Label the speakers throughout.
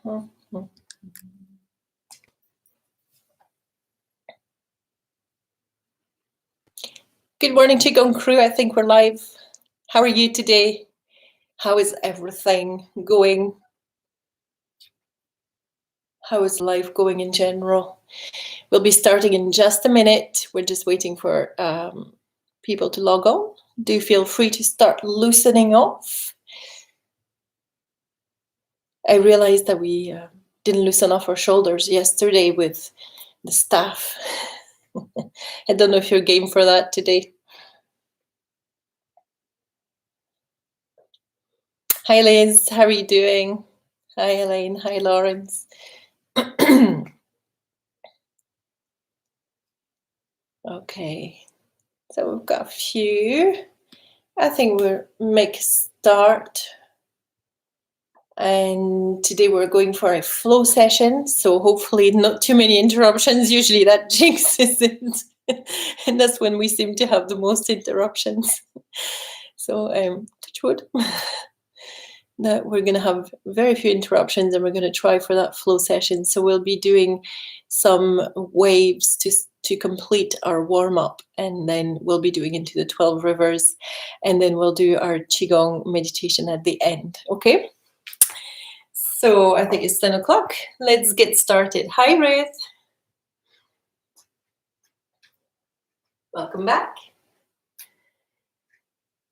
Speaker 1: Good morning, qigong crew. I think we're live. How are you today? How is everything going? How is life going in general? We'll be starting in just a minute. We're just waiting for people to log on. Do feel free to start loosening off. I realized that we didn't loosen off our shoulders yesterday with the staff. I don't know if you're game for that today. Hi Liz, how are you doing? Hi Elaine, hi Lawrence. Okay, so we've got a few. I think we'll make a start. And today we're going for a flow session, so hopefully not too many interruptions. Usually that jinxes it. And that's when we seem to have the most interruptions. So touch wood. That we're going to have very few interruptions, and we're going to try for that flow session. So we'll be doing some waves to complete our warm-up, and then we'll be doing into the 12 rivers, and then we'll do our qigong meditation at the end. Okay, so I think it's 10 o'clock. Let's get started. Hi Ruth, welcome back.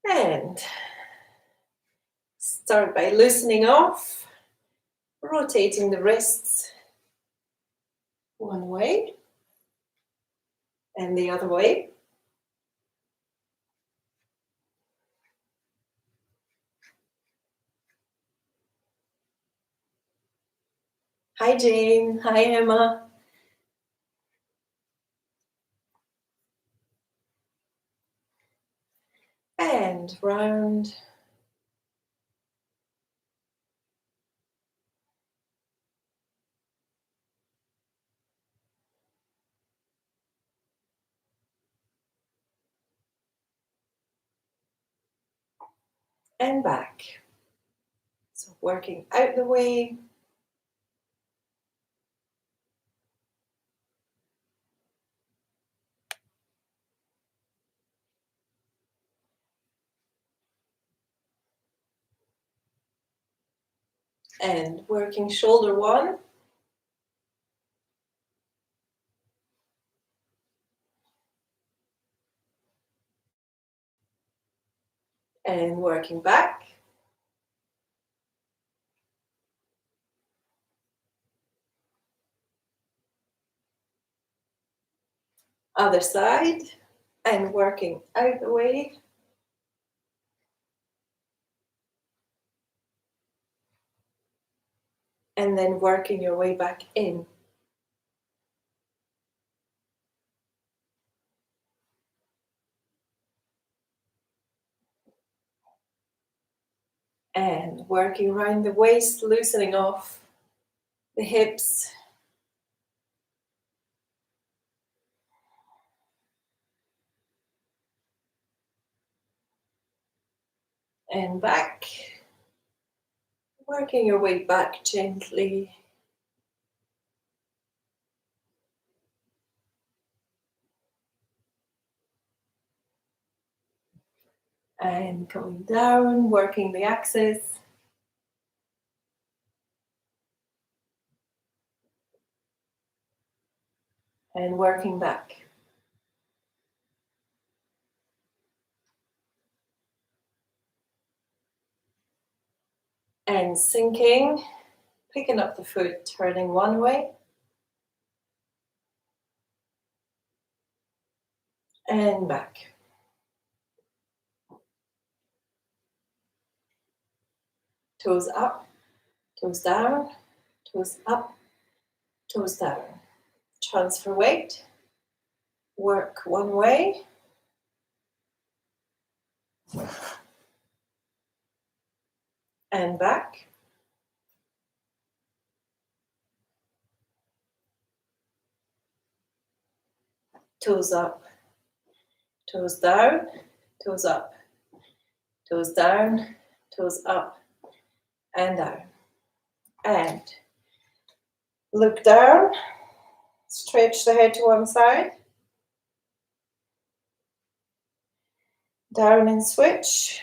Speaker 1: And start by loosening off, rotating the wrists one way and the other way. Hi Jane, hi Emma. And round. And back. So working out the way. And working shoulder one. And working back. Other side. And working out the way. And then working your way back in. And working around the waist, loosening off the hips. And back. Working your way back gently. And coming down, working the axis. And working back. And sinking, picking up the foot, turning one way. And back. Toes up, toes down, toes up, toes down. Transfer weight. Work one way. And back. Toes up, toes down, toes up, toes down, toes up, and down. And Look down, stretch the head to one side, down and switch,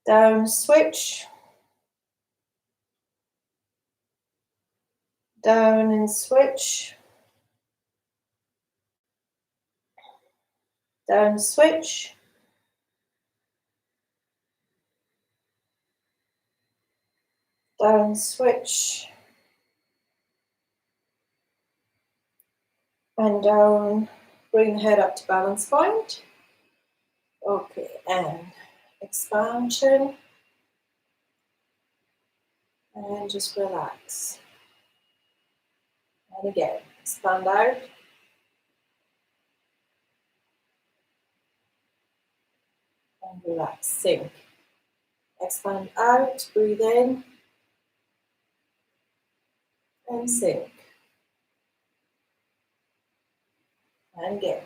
Speaker 1: down, switch, down and switch, down, switch, down, switch, and down. Bring the head up to balance point. Okay, and expansion, and just relax. And again, expand out, and relax, sink. Expand out, breathe in, and sink. And again.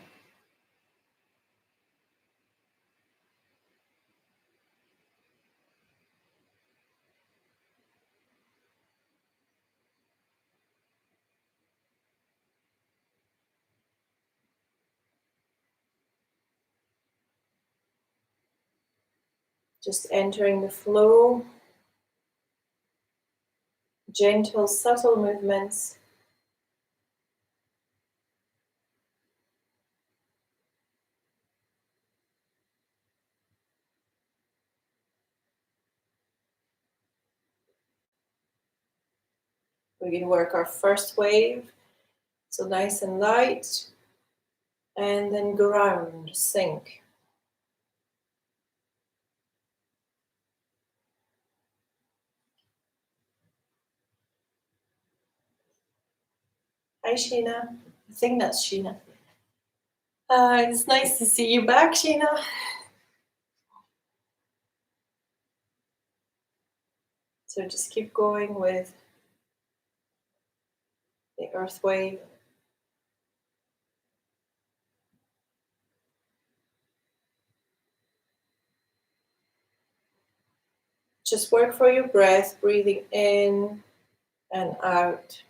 Speaker 1: Just entering the flow, gentle, subtle movements. We can work our first wave, so nice and light, and then ground, sink. Hi, Sheena. I think that's Sheena. It's nice to see you back, Sheena. So just keep going with the earth wave. Just work for your breath, breathing in and out.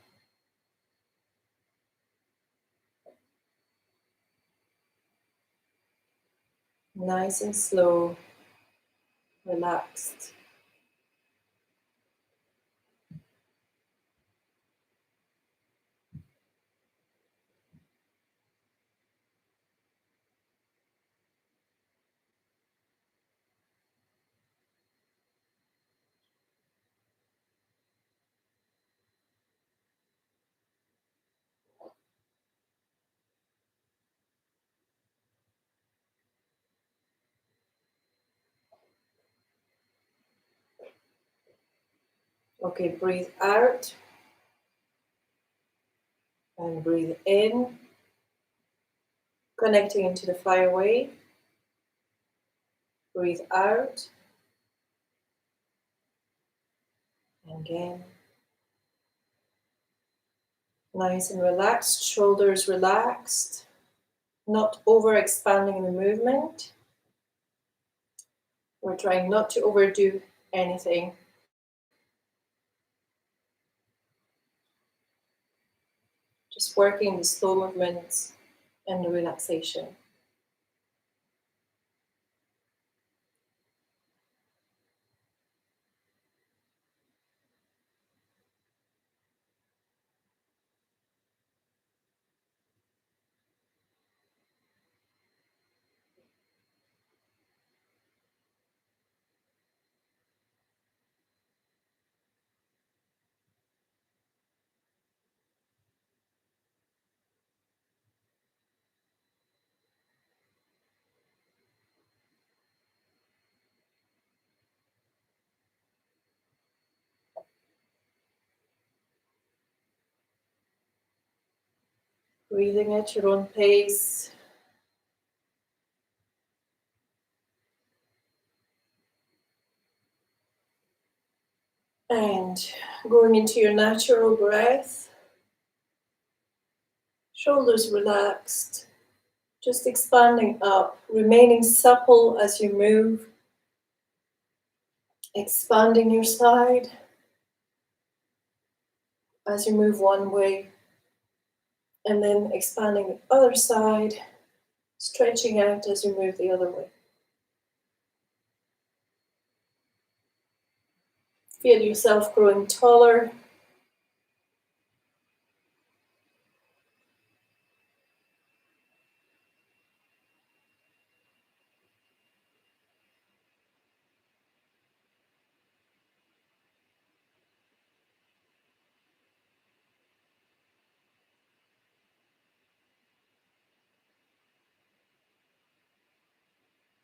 Speaker 1: Nice and slow, relaxed. Okay, breathe out and breathe in, connecting into the fire wave. Breathe out. And again. Nice and relaxed, shoulders relaxed, not over expanding the movement. We're trying not to overdo anything. Just working the slow movements and the relaxation. Breathing at your own pace. And going into your natural breath. Shoulders relaxed. Just expanding up, remaining supple as you move. Expanding your side as you move one way, and then expanding the other side, stretching out as you move the other way. Feel yourself growing taller.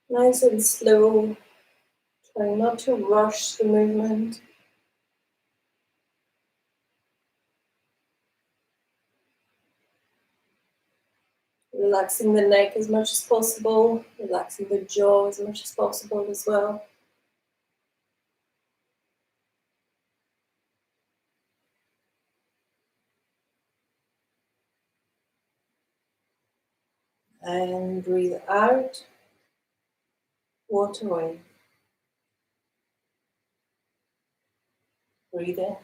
Speaker 1: Nice and slow. Try not to rush the movement. Relaxing the neck as much as possible, relaxing the jaw as much as possible as well. And breathe out, water away. Breathe in.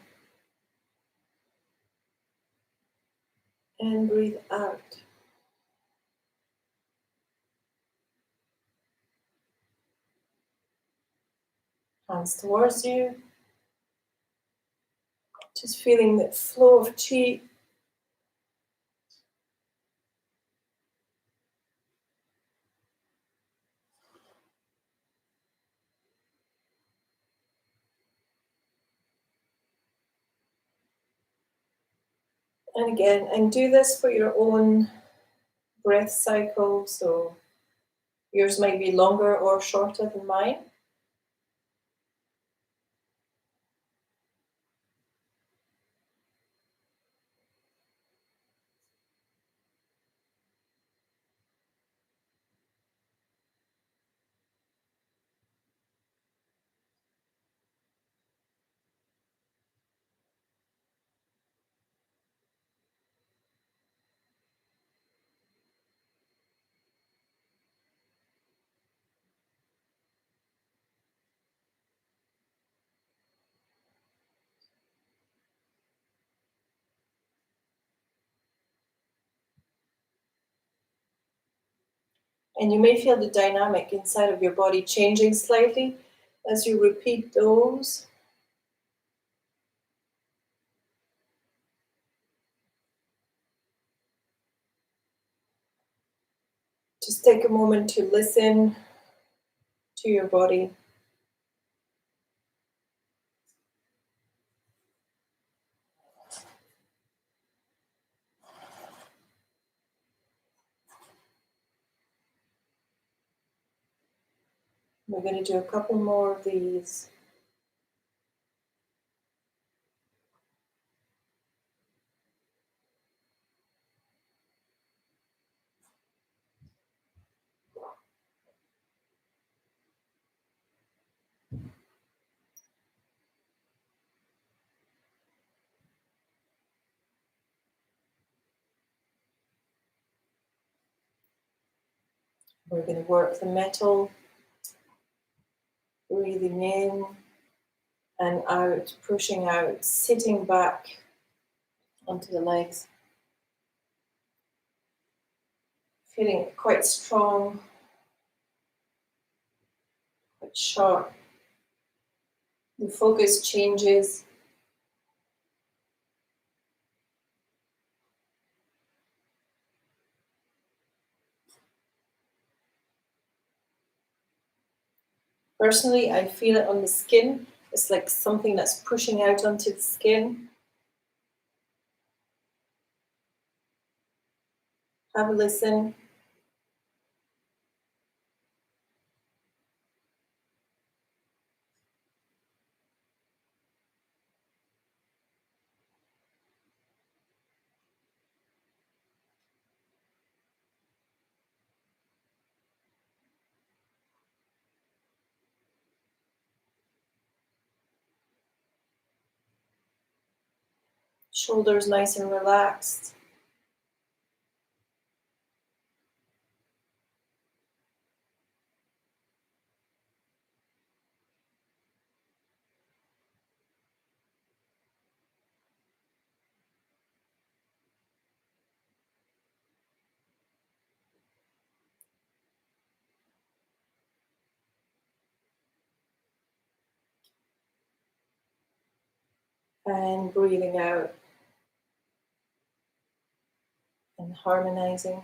Speaker 1: And breathe out. Hands towards you. Just feeling the flow of chi. And again, and do this for your own breath cycle. So yours might be longer or shorter than mine. And you may feel the dynamic inside of your body changing slightly as you repeat those. Just take a moment to listen to your body. We're going to do a couple more of these. We're going to work the metal, breathing in and out, pushing out, sitting back onto the legs. Feeling quite strong, quite sharp. The focus changes. Personally, I feel it on the skin. It's like something that's pushing out onto the skin. Have a listen. Shoulders nice and relaxed. And breathing out and harmonizing.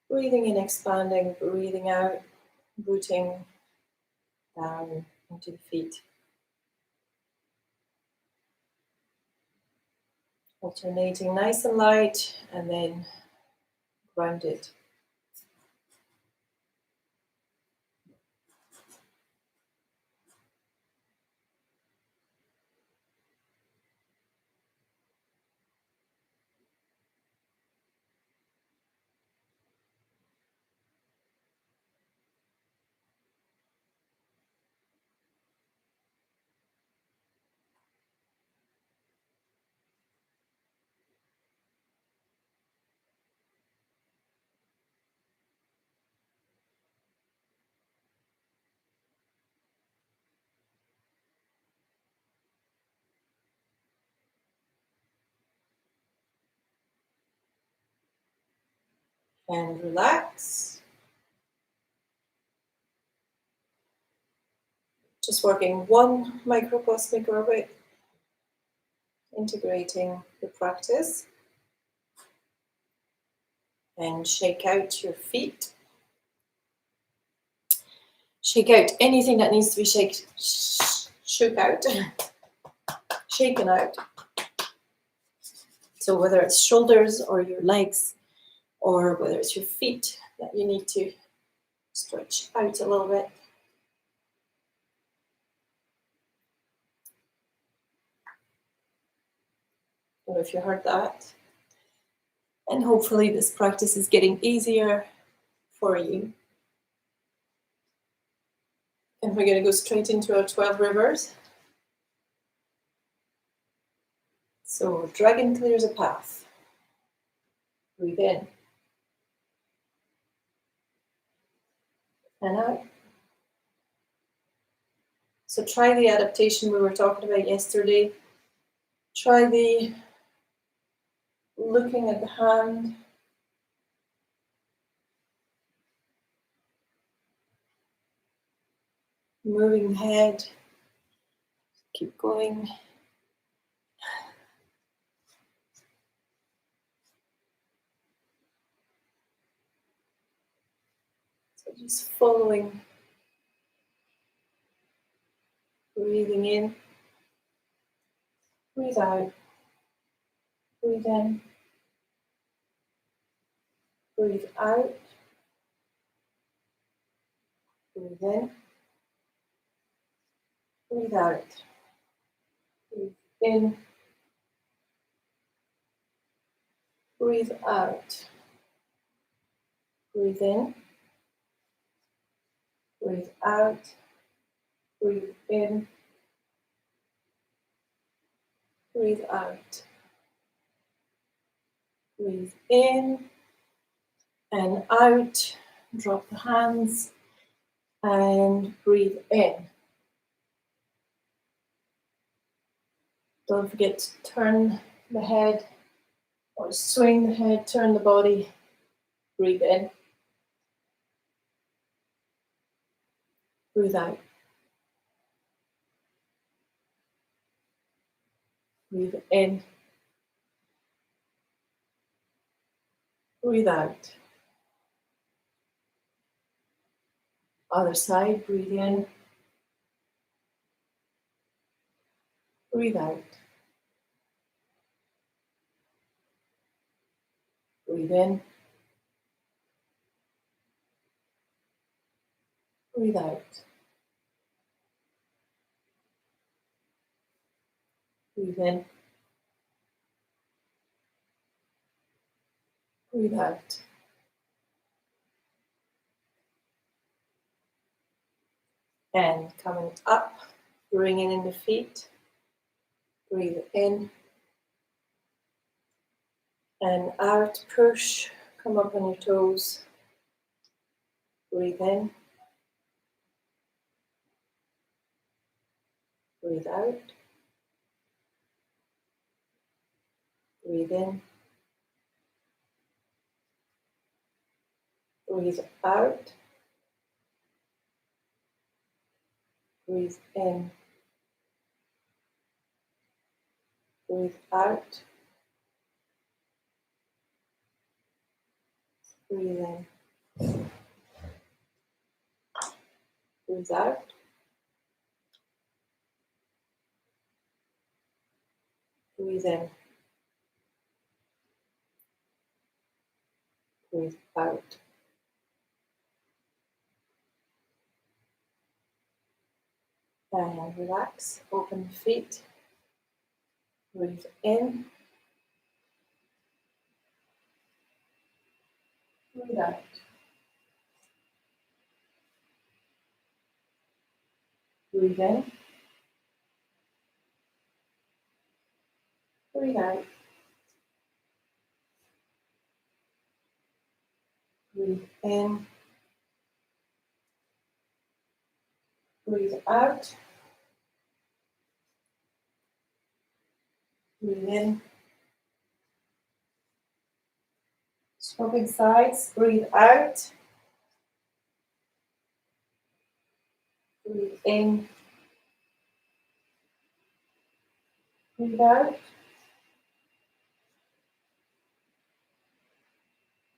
Speaker 1: Breathing in, expanding, breathing out, rooting down into the feet. Alternating nice and light and then grounded. And relax. Just working one microcosmic orbit, integrating the practice. And shake out your feet. Shake out anything that needs to be shook out, shaken out. So whether it's shoulders or your legs, or whether it's your feet that you need to stretch out a little bit. I don't know if you heard that. And hopefully this practice is getting easier for you. And we're going to go straight into our 12 rivers. So dragon clears a path. Breathe in. And out. So try the adaptation we were talking about yesterday. Try the looking at the hand. Moving the head. Keep going. So just following. Breathing in. Breathe out. Breathe in. Breathe out. Breathe in. Breathe out. Breathe in. Breathe out. Breathe in. Breathe out. Breathe in. Breathe out. Breathe in and out. Drop the hands and breathe in. Don't forget to turn the head or swing the head, turn the body. Breathe in. Breathe out. Breathe in. Breathe out. Other side, breathe in. Breathe out. Breathe in. Breathe out. Breathe in. Breathe out. And coming up, bringing in the feet. Breathe in. And out, push. Come up on your toes. Breathe in. Breathe out. Breathe in. Breathe out. Breathe in. Breathe out. Breathe in. Breathe out. Breathe in. Breathe out. And relax. Open the feet. Breathe in. Breathe out. Breathe in. Breathe out. Breathe in. Breathe out. Breathe in. Swapping sides. Breathe out. Breathe in. Breathe out.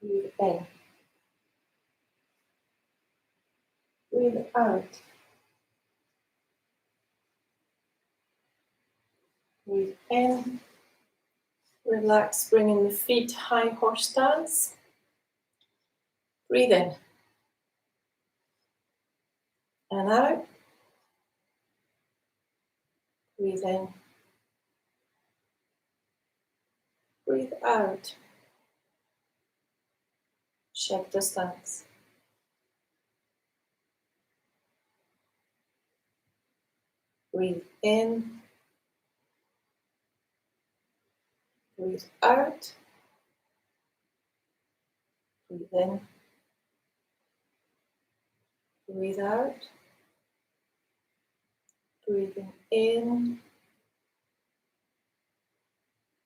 Speaker 1: Breathe in. Breathe out. Breathe in. Relax, bringing the feet high horse stance. Breathe in. And out. Breathe in. Breathe out. Check the stance. Breathe in. Breathe out. Breathe in. Breathe out. Breathing in.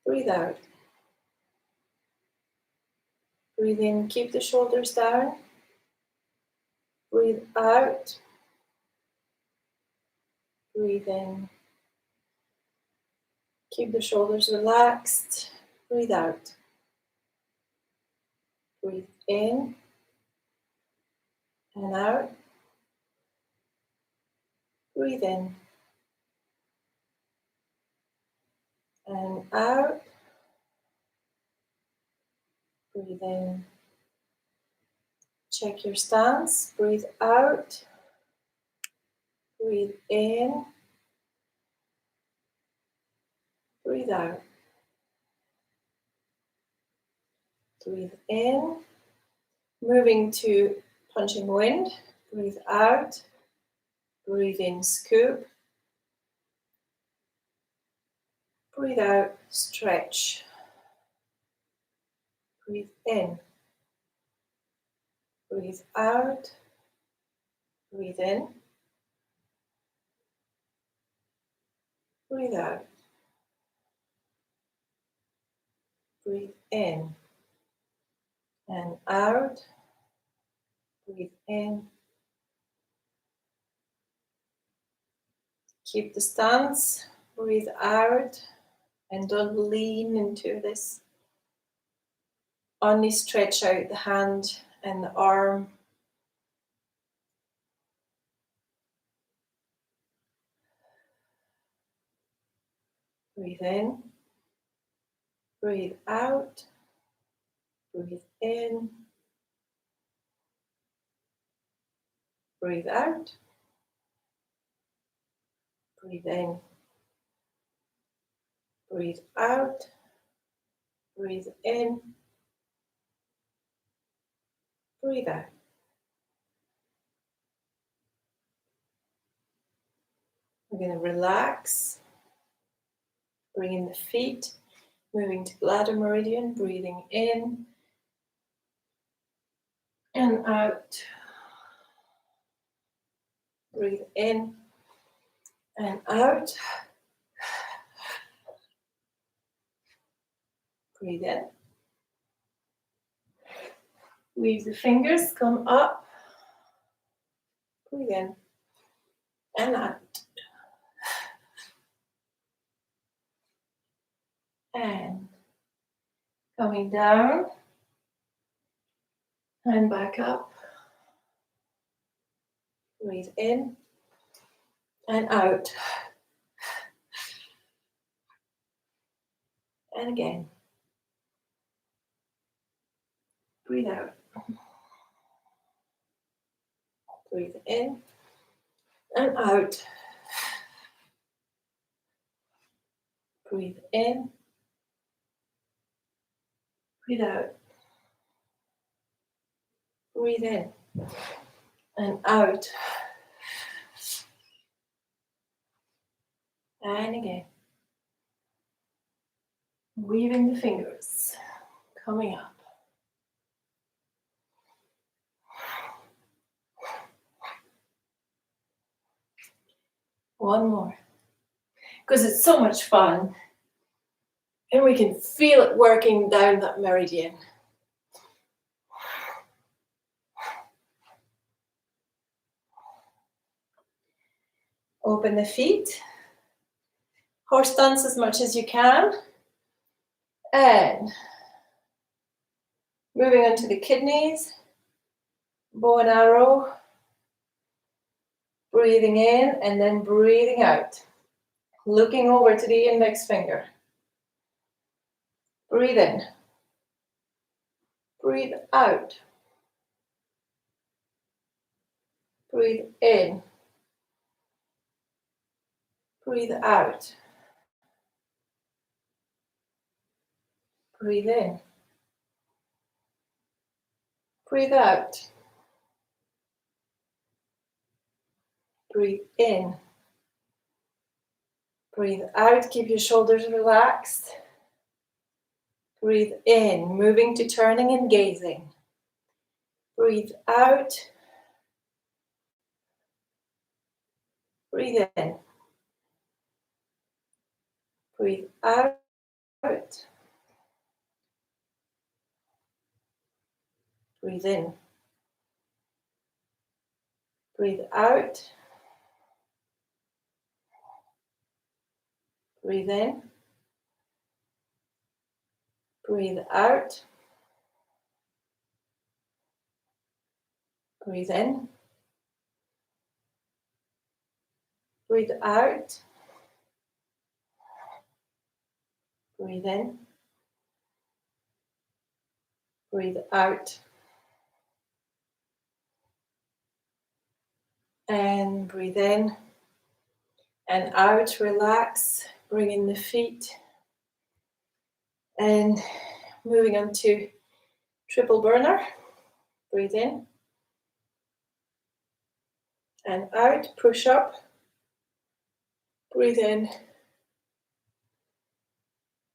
Speaker 1: Breathe out. Breathe in, keep the shoulders down. Breathe out. Breathe in. Keep the shoulders relaxed. Breathe out. Breathe in and out. Breathe in and out. Breathe in. Check your stance. Breathe out. Breathe in. Breathe out. Breathe in. Moving to punching wind. Breathe out. Breathe in, scoop. Breathe out, stretch. Breathe in. Breathe out. Breathe in. Breathe out. Breathe in and out. Breathe in. Keep the stance. Breathe out and don't lean into this. Only stretch out the hand and the arm. Breathe in. Breathe out. Breathe in. Breathe out. Breathe in. Breathe out. Breathe in. Breathe out. We're going to relax. Bring in the feet. Moving to bladder meridian. Breathing in and out. Breathe in and out. Breathe in. Weave the fingers, come up. Breathe in and out. Coming down and back up. Breathe in and out. And again. Breathe out. Breathe in and out. Breathe in. Breathe out. Breathe in and out. And again. Weaving the fingers. Coming up. One more. Because it's so much fun. And we can feel it working down that meridian. Open the feet. Horse stance as much as you can. And moving on to the kidneys. Bow and arrow. Breathing in and then breathing out. Looking over to the index finger. Breathe in. Breathe out. Breathe in. Breathe out. Breathe in. Breathe out. Breathe in. Breathe out. Keep your shoulders relaxed. Breathe in, moving to turning and gazing. Breathe out. Breathe in. Breathe out. Breathe in. Breathe out. Breathe in. Breathe out. Breathe in. Breathe out. Breathe in. Breathe out. And breathe in and out. Relax. Bringing the feet. And moving on to triple burner. Breathe in. And out. Push up. Breathe in.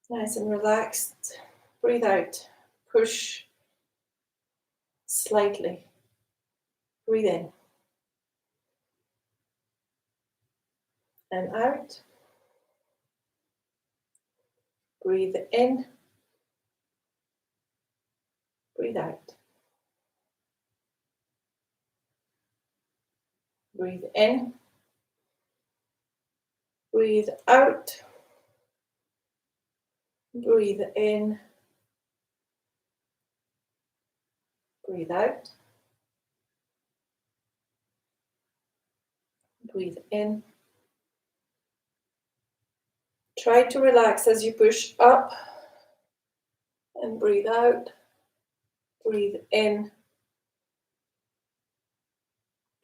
Speaker 1: Nice and relaxed. Breathe out. Push slightly. Breathe in. And out. Breathe in. Breathe out. Breathe in. Breathe out. Breathe in. Breathe out. Breathe in. Try to relax as you push up and breathe out. Breathe in.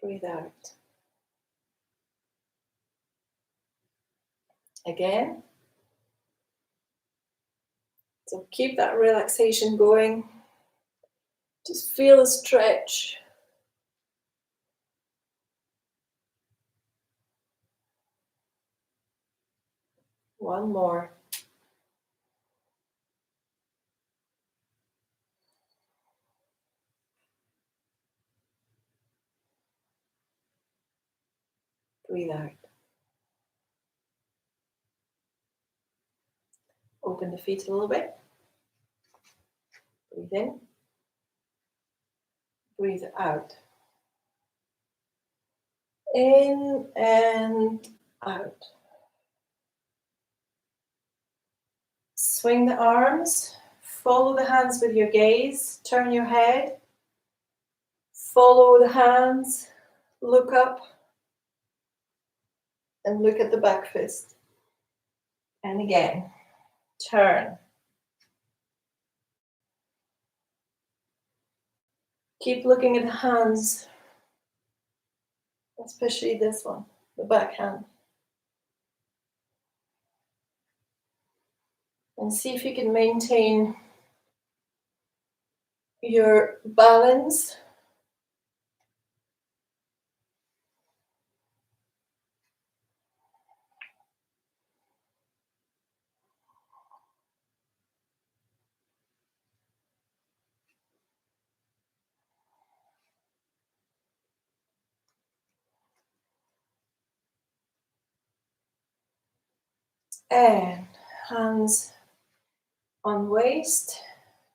Speaker 1: Breathe out. Again. So keep that relaxation going. Just feel the stretch. One more. Breathe out. Open the feet a little bit. Breathe in. Breathe out. In and out. Swing the arms follow the hands with your gaze. Turn your head. Follow the hands. Look up. And look at the back fist. And again, turn. Keep looking at the hands, especially this one, the back hand. And see if you can maintain your balance. And hands on waist,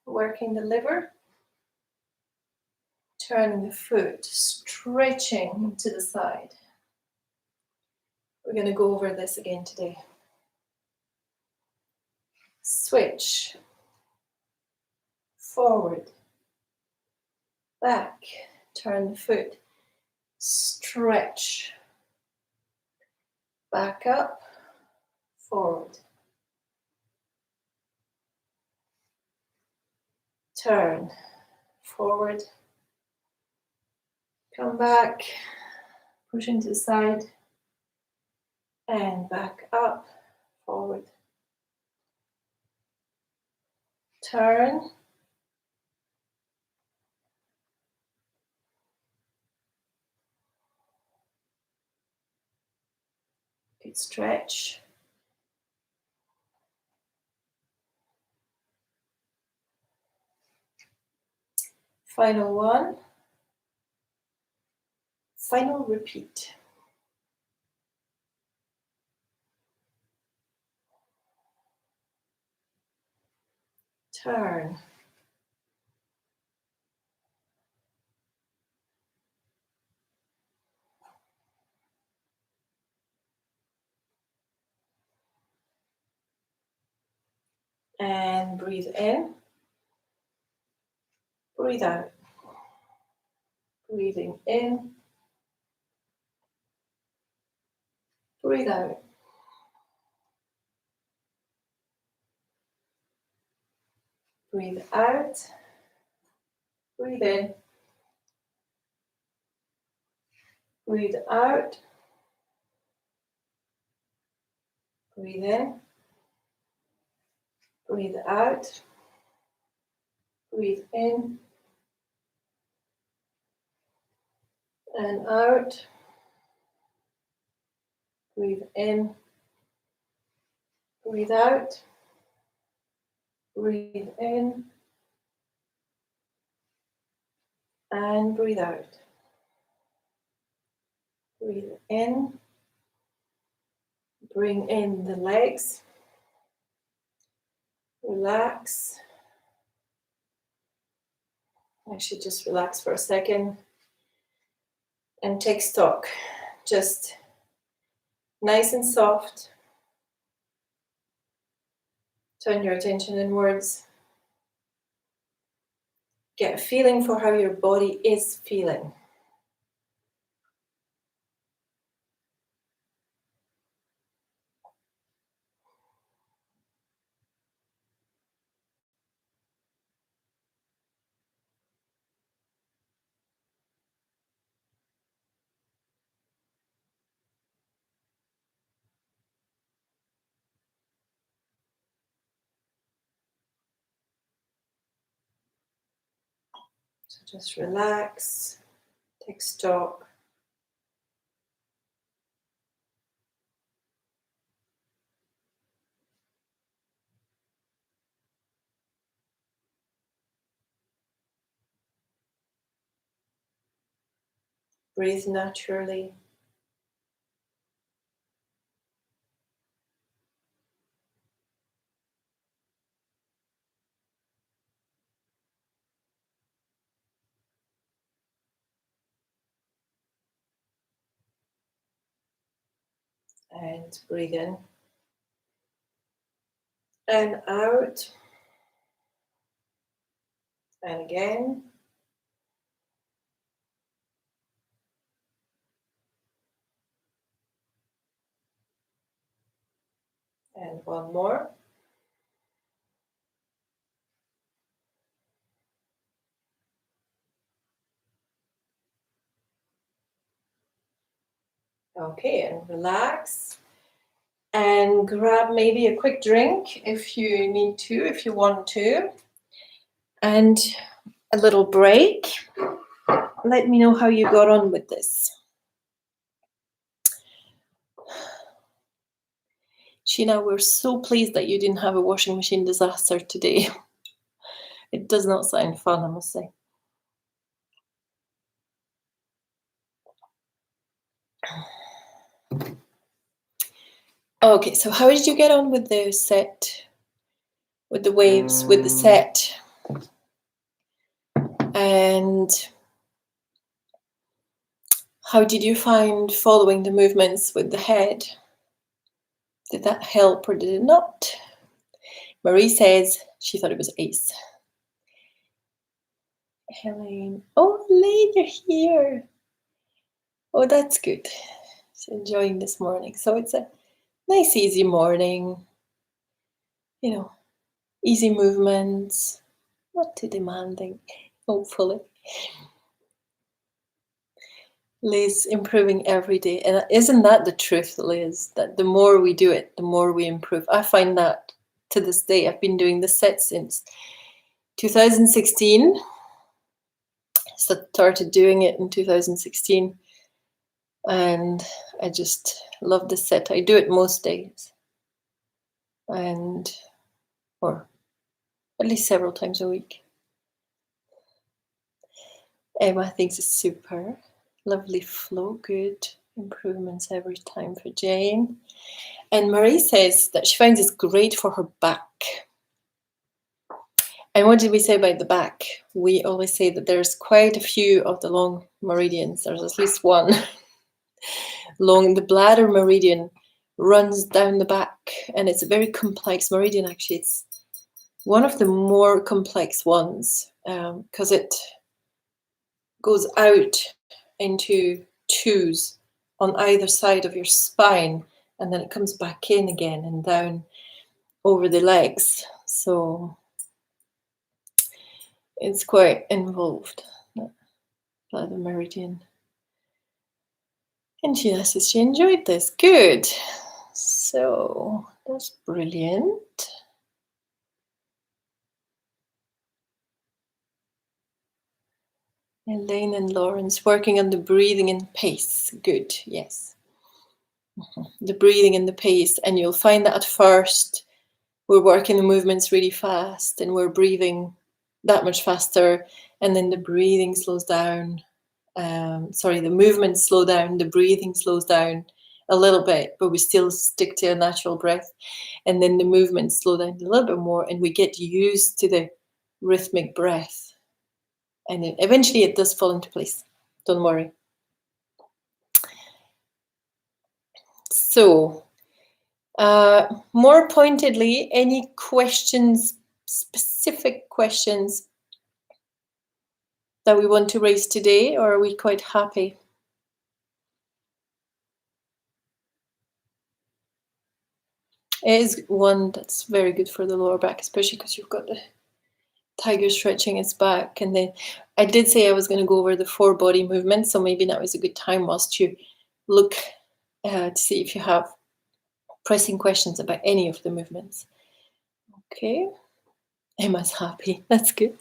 Speaker 1: working the liver. Turning the foot, stretching to the side. We're going to go over this again today. Switch. Forward. Back. Turn the foot. Stretch. Back up. Forward. Turn. Forward. Come back. Pushing to the side. And back up. Forward. Turn. Good stretch. Final one. Final repeat. Turn. And breathe in. Breathe out. Breathing in. Breathe out. Breathe out. Breathe in. Breathe out. Breathe in. Breathe out. Breathe in. And out. Breathe in. Breathe out. Breathe in. And breathe out. Breathe in. Bring in the legs. Relax. I should just relax for a second and take stock. Just nice and soft. Turn your attention inwards. Get a feeling for how your body is feeling. So just relax, take stock. Breathe naturally. And breathe in and out. And again. And one more. Okay, and relax. And grab maybe a quick drink if you need to, if you want to. And a little break. Let me know how you got on with this. Sheena, we're so pleased that you didn't have a washing machine disaster today. It does not sound fun, I must say. Okay, so how did you get on with the set, with the waves, with the set? And how did you find following the movements with the head? Did that help or did it not? Marie says she thought it was ace. Helene, oh, Elaine, you're here. Oh, that's good. She's enjoying this morning. So it's a nice, easy morning. You know, easy movements, not too demanding, hopefully. Liz, improving every day. And isn't that the truth, Liz? That the more we do it, the more we improve. I find that to this day. I've been doing the set since 2016. Started doing it in 2016. And I just love the set. I do it most days. Or at least several times a week. Emma thinks it's super. Lovely flow, good. Improvements every time for Jane. And Marie says that she finds it's great for her back. And what did we say about the back? We always say that there's quite a few of the long meridians. There's at least one. The bladder meridian runs down the back, and it's a very complex meridian, actually. It's one of the more complex ones because it goes out into twos on either side of your spine, and then it comes back in again and down over the legs. So it's quite involved, bladder meridian. And she says she enjoyed this. Good. So that's brilliant. Elaine and Lawrence working on the breathing and pace. Good, yes. The breathing and the pace. And you'll find that at first we're working the movements really fast and we're breathing that much faster. And then the breathing slows down. The movements slow down. The breathing slows down a little bit, but we still stick to a natural breath. And then the movements slow down a little bit more and we get used to the rhythmic breath. And eventually it does fall into place. Don't worry. So, more pointedly, any questions, specific questions that we want to raise today, or are we quite happy? It is one that's very good for the lower back, especially because you've got the tiger stretching its back. And then I did say I was going to go over the 4 body movements, so maybe now is a good time whilst you look to see if you have pressing questions about any of the movements. Okay, Emma's happy. That's good.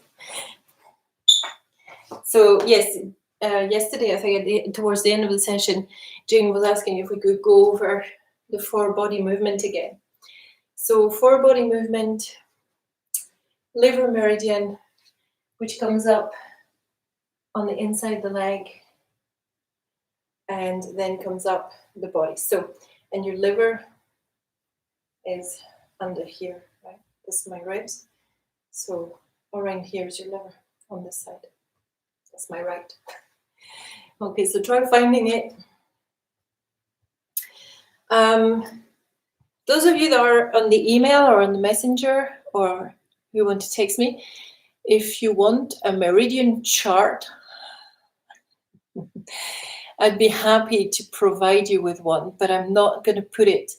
Speaker 1: So yes, yesterday I think towards the end of the session, Jane was asking if we could go over the 4 body movement again. So 4 body movement, liver meridian, which comes up on the inside of the leg and then comes up the body. So, and your liver is under here, right? This is my ribs. So around here is your liver on this side. That's my right. Okay, so try finding it. Those of you that are on the email or on the messenger or who want to text me, If you want a meridian chart, I'd be happy to provide you with one, but I'm not going to put it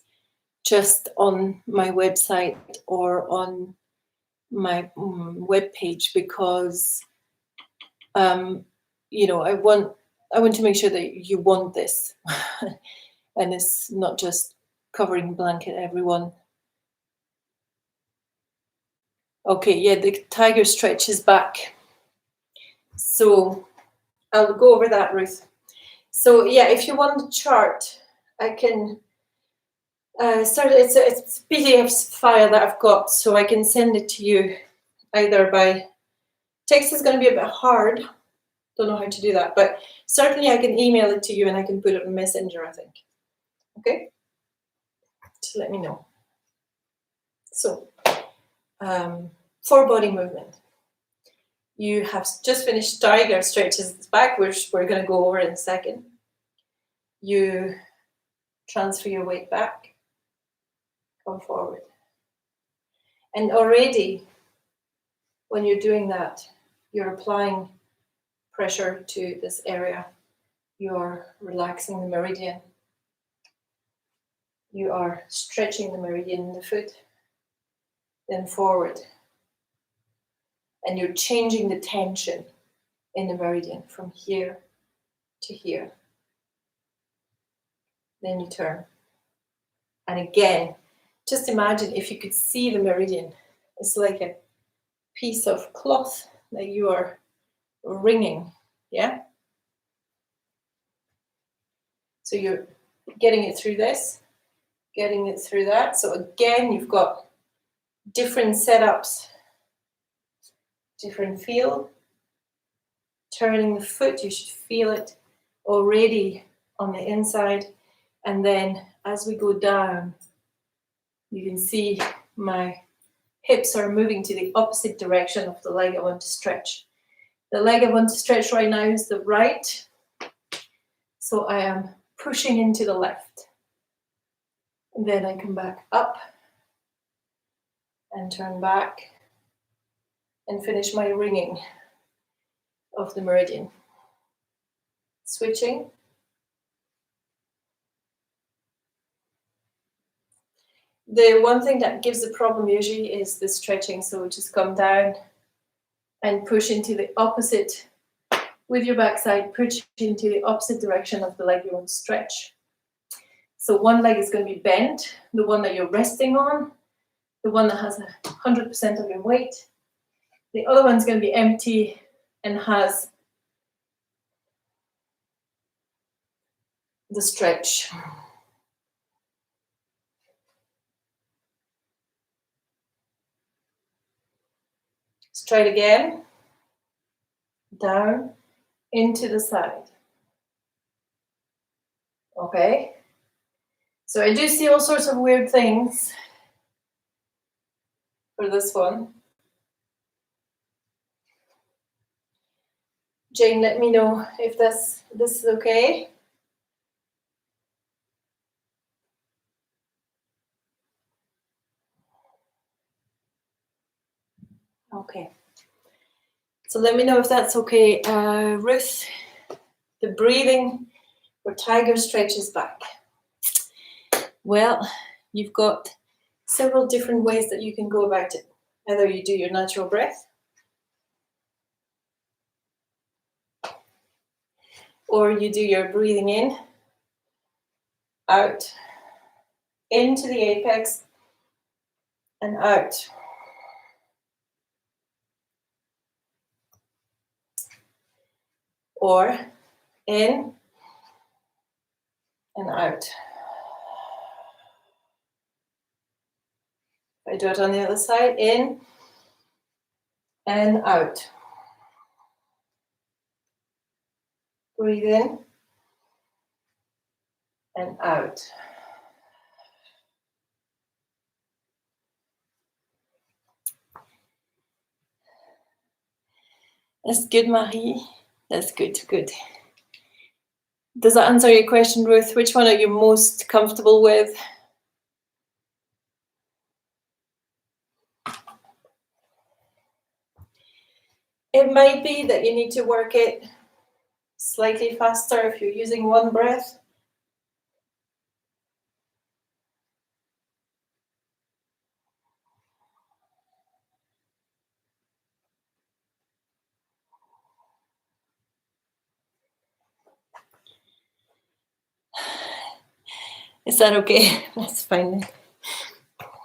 Speaker 1: just on my website or on my webpage because, you know, I want to make sure that you want this, and it's not just covering blanket everyone. Okay, yeah, the tiger stretches back. So I'll go over that, Ruth. So yeah, if you want the chart, I can start. It's a PDF file that I've got, so I can send it to you either by text. Is going to be a bit hard. Don't know how to do that, but certainly I can email it to you and I can put it on Messenger, I think. Okay, just let me know. So for body movement, you have just finished tiger stretches back, which we're going to go over in a second. You transfer your weight back, come forward. And already, when you're doing that, you're applying pressure to this area. You're relaxing the meridian. You are stretching the meridian in the foot, then forward. And you're changing the tension in the meridian from here to here. Then you turn. And again, just imagine if you could see the meridian. It's like a piece of cloth that you are wringing, yeah? So you're getting it through this, getting it through that. So again, you've got different setups, different feel. Turning the foot, you should feel it already on the inside. And then as we go down, you can see my hips are moving to the opposite direction of the leg I want to stretch. The leg I want to stretch right now is the right. So I am pushing into the left. And then I come back up and turn back and finish my ringing of the meridian. Switching. The one thing that gives the problem usually is the stretching. So just come down and push into the opposite, with your backside, push into the opposite direction of the leg you want to stretch. So one leg is going to be bent, the one that you're resting on, the one that has 100% of your weight. The other one's going to be empty and has the stretch. Straight again, down, into the side. Okay? So I do see all sorts of weird things for this one. Jane, let me know if this is okay. Okay. So let me know if that's okay. Ruth, the breathing or tiger stretches back. Well, you've got several different ways that you can go about it. Either you do your natural breath, or you do your breathing in, out, into the apex, and out. Or in and out. I do it on the other side, in and out. Breathe in and out. That's good, Marie. That's good, good. Does that answer your question, Ruth? Which one are you most comfortable with? It might be that you need to work it slightly faster if you're using one breath. Is that okay? That's fine.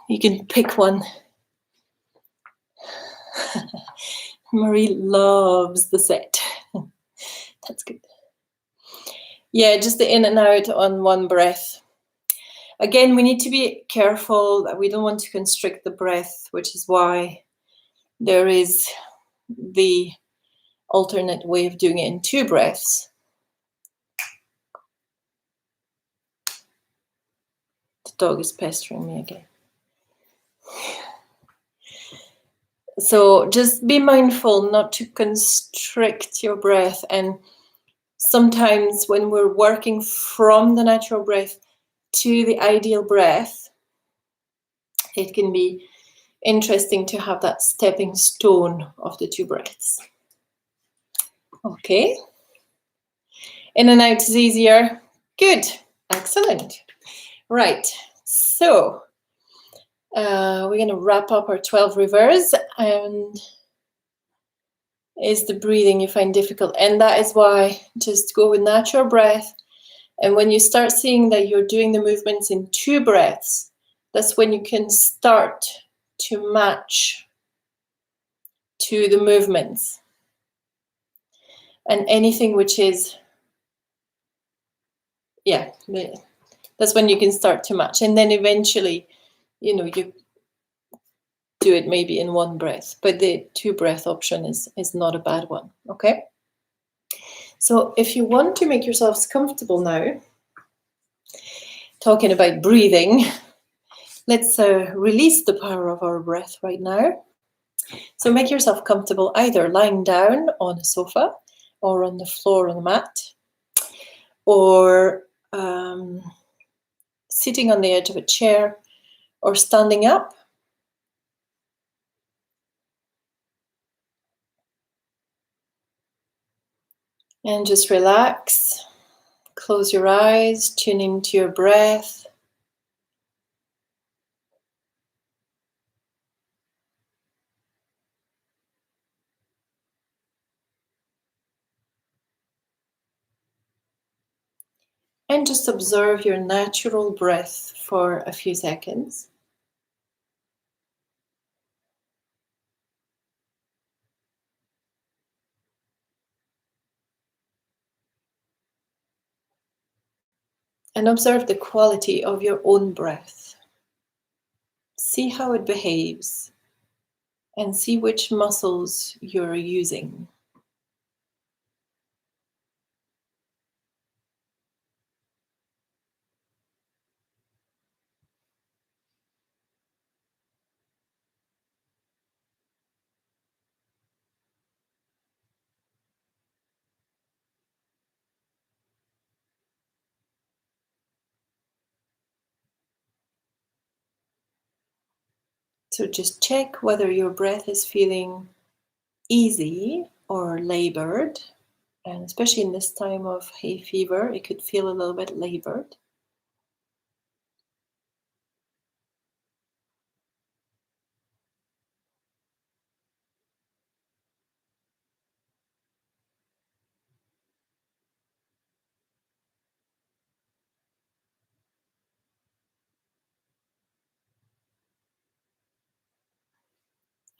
Speaker 1: You can pick one. Marie loves the set. That's good. Yeah, just the in and out on one breath. Again, we need to be careful that we don't want to constrict the breath, which is why there is the alternate way of doing it in 2 breaths. The dog is pestering me again. So just be mindful not to constrict your breath. And sometimes when we're working from the natural breath to the ideal breath, it can be interesting to have that stepping stone of the 2 breaths. Okay. In and out is easier. Good. Excellent. Right. So we're going to wrap up our 12 rivers. And is the breathing you find difficult? And that is why just go with natural breath. And when you start seeing that you're doing the movements in 2 breaths, that's when you can start to match to the movements. And anything which is, yeah, that's when you can start to match. And then eventually, you know, you do it maybe in 1 breath, but the 2 breath option is not a bad one. Okay. So if you want to make yourselves comfortable now, talking about breathing, let's release the power of our breath right now. So make yourself comfortable either lying down on a sofa or on the floor on the mat, or sitting on the edge of a chair, or standing up. And just relax. Close your eyes, tune into your breath. And just observe your natural breath for a few seconds. And observe the quality of your own breath. See how it behaves and see which muscles you're using. So just check whether your breath is feeling easy or labored. And especially in this time of hay fever, it could feel a little bit labored.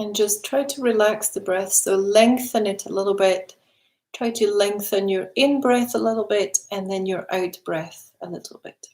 Speaker 1: And just try to relax the breath, so lengthen it a little bit. Try to lengthen your in-breath a little bit and then your out-breath a little bit.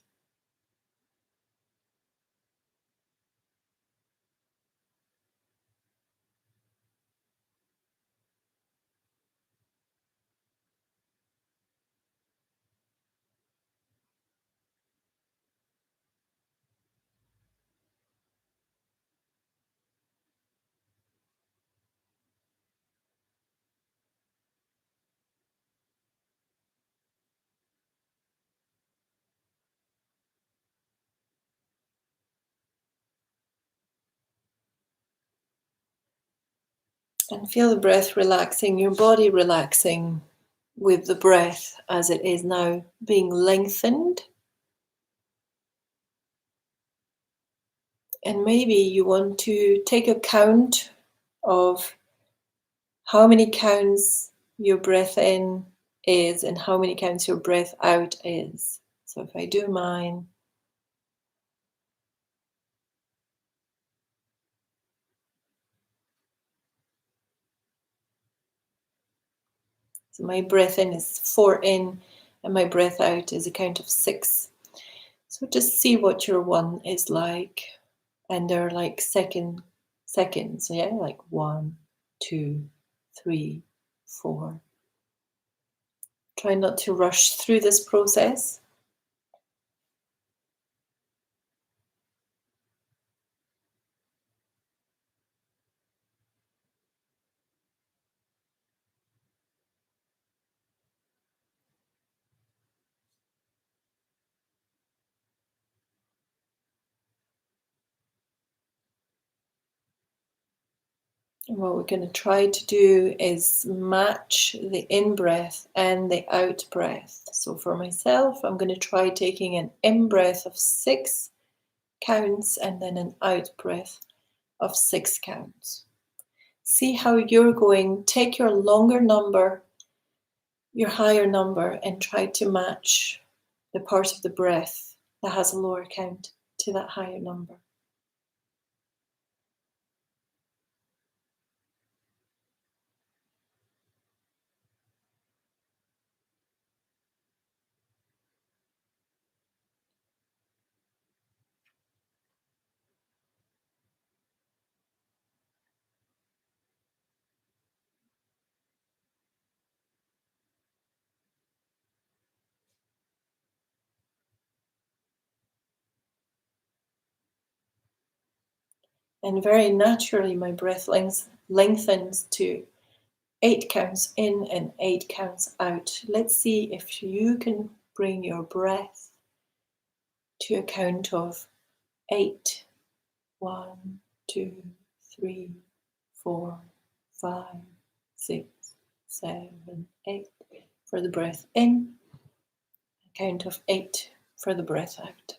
Speaker 1: And feel the breath relaxing, your body relaxing with the breath as it is now being lengthened. And maybe you want to take a count of how many counts your breath in is and how many counts your breath out is. So if I do mine, so my breath in is 4 in and my breath out is a count of 6. So just see what your one is like. And they're like seconds, yeah, like 1, 2, 3, 4. Try not to rush through this process. And what we're going to try to do is match the in-breath and the out-breath. So for myself, I'm going to try taking an in-breath of 6 counts and then an out-breath of 6 counts. See how you're going. Take your longer number, your higher number, and try to match the part of the breath that has a lower count to that higher number. And very naturally, my breath lengthens to 8 counts in and 8 counts out. Let's see if you can bring your breath to a count of 8. 1, 2, 3, 4, 5, 6, 7, 8 for the breath in, a count of 8 for the breath out.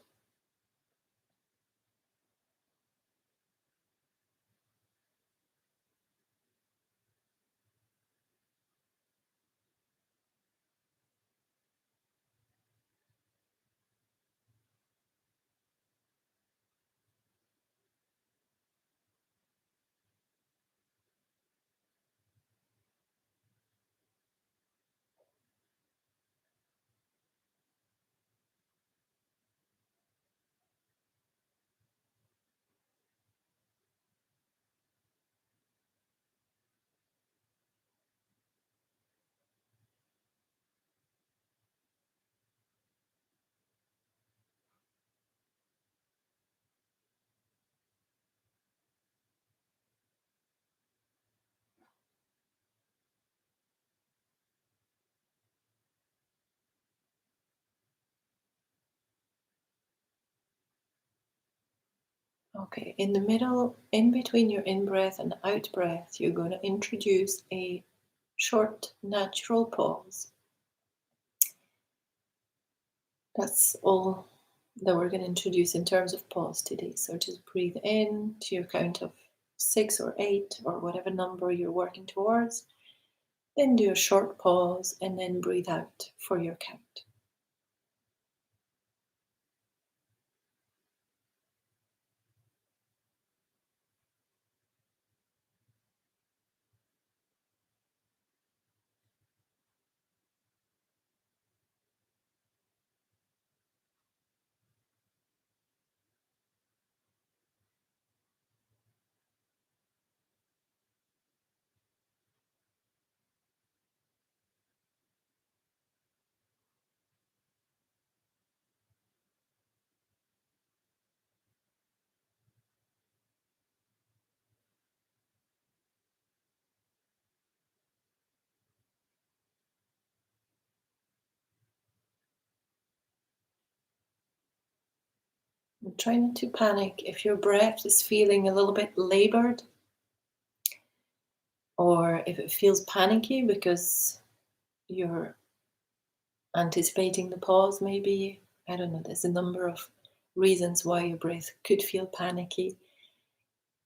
Speaker 1: Okay, in the middle, in between your in-breath and out-breath, you're going to introduce a short natural pause. That's all that we're going to introduce in terms of pause today. So just breathe in to your count of 6 or 8 or whatever number you're working towards. Then do a short pause and then breathe out for your count. And try not to panic if your breath is feeling a little bit labored. or if it feels panicky because you're anticipating the pause, maybe. I don't know, there's a number of reasons why your breath could feel panicky.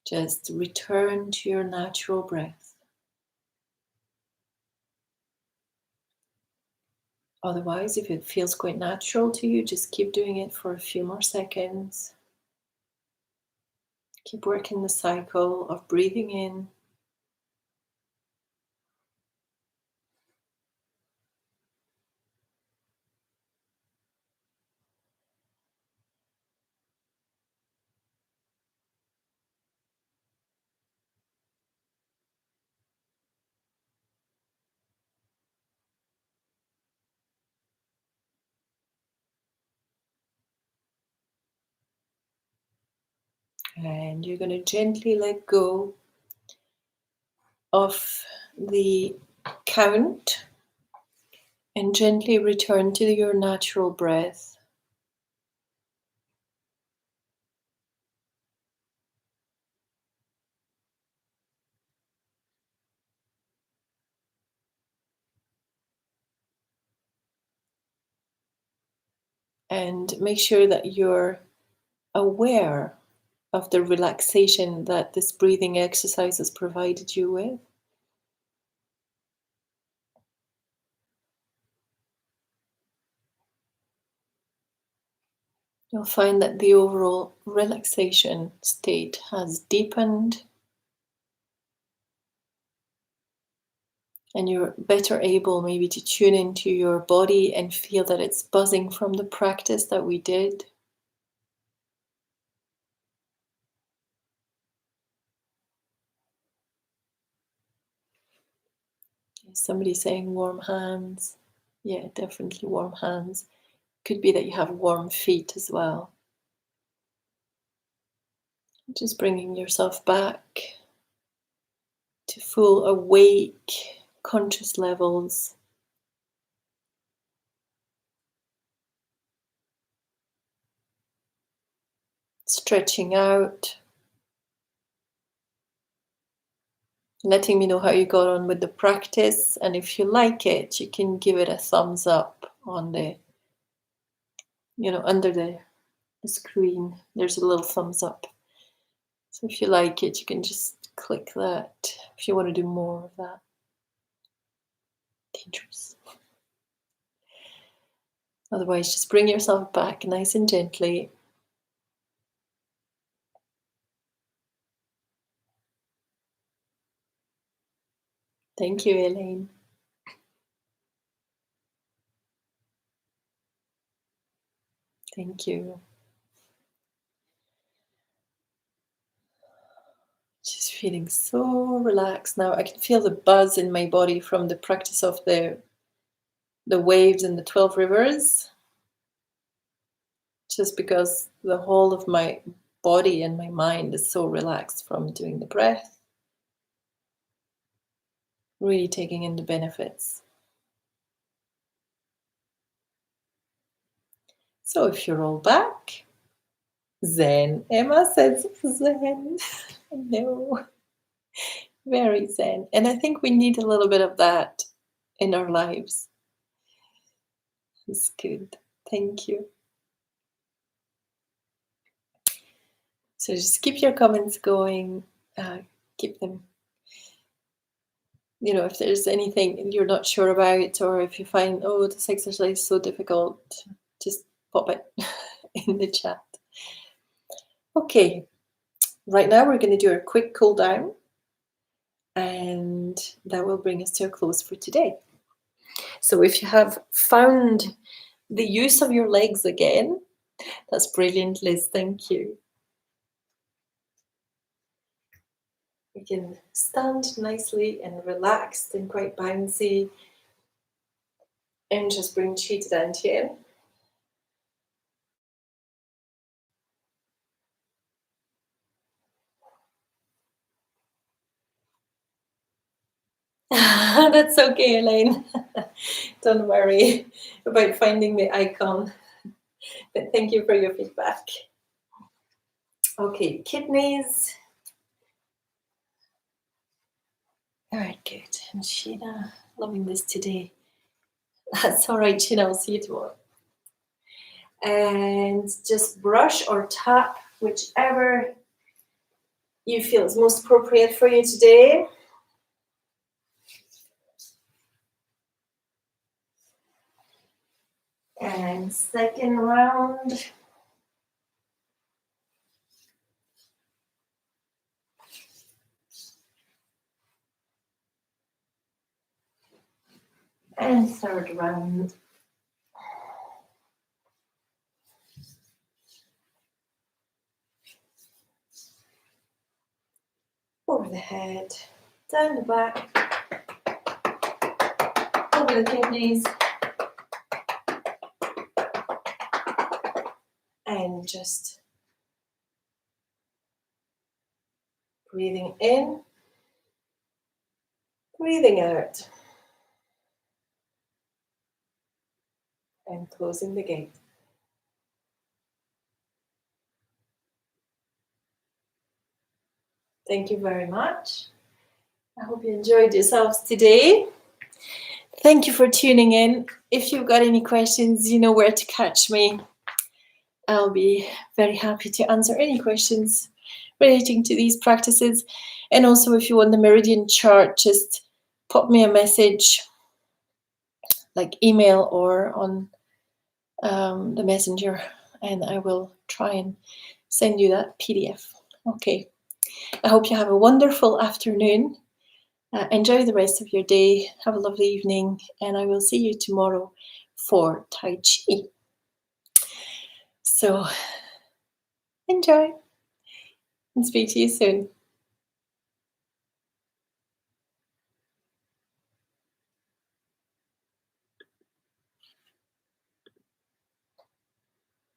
Speaker 1: Just return to your natural breath. Otherwise, if it feels quite natural to you, just keep doing it for a few more seconds. Keep working the cycle of breathing in and you're going to gently let go of the count and gently return to your natural breath. And make sure that you're aware of the relaxation that this breathing exercise has provided you with. You'll find that the overall relaxation state has deepened, and you're better able maybe to tune into your body and feel that it's buzzing from the practice that we did. Somebody saying warm hands. Yeah, definitely warm hands. Could be that you have warm feet as well. Just bringing yourself back to full awake conscious levels. Stretching out. Letting me know how you got on with the practice, and if you like it, you can give it a thumbs up on the, under the screen. There's a little thumbs up. So if you like it, you can just click that if you want to do more of that. Dangerous. Otherwise, just bring yourself back nice and gently. Thank you, Elaine. Thank you. Just feeling so relaxed now. I can feel the buzz in my body from the practice of the waves and the 12 rivers. Just because the whole of my body and my mind is so relaxed from doing the breath. Really taking in the benefits. So if you're all back, Zen. Emma says Zen. No. Very Zen. And I think we need a little bit of that in our lives. It's good. Thank you. So just keep your comments going. Keep them. If there's anything you're not sure about, or if you find, this exercise is so difficult, just pop it in the chat. Okay, right now we're going to do a quick cool down, and that will bring us to a close for today. So if you have found the use of your legs again, that's brilliant, Liz. Thank you. You can stand nicely and relaxed and quite bouncy, and just bring chi to dantian. That's okay, Elaine. Don't worry about finding the icon. But thank you for your feedback. Okay, kidneys. All right, good. And Sheena, loving this today. That's all right, Sheena. I'll see you tomorrow. And just brush or tap, whichever you feel is most appropriate for you today. And second round. And third round. Over the head, down the back, over the kidneys, and just breathing in, breathing out, and closing the gate. Thank you very much. I hope you enjoyed yourselves today. Thank you for tuning in. If you've got any questions, you know where to catch me. I'll be very happy to answer any questions relating to these practices. And also, if you want the meridian chart, just pop me a message, like email or on the messenger, and I will try and send you that PDF. Okay. I hope you have a wonderful afternoon. Enjoy the rest of your day. Have a lovely evening, and I will see you tomorrow for Tai Chi. So enjoy and speak to you soon.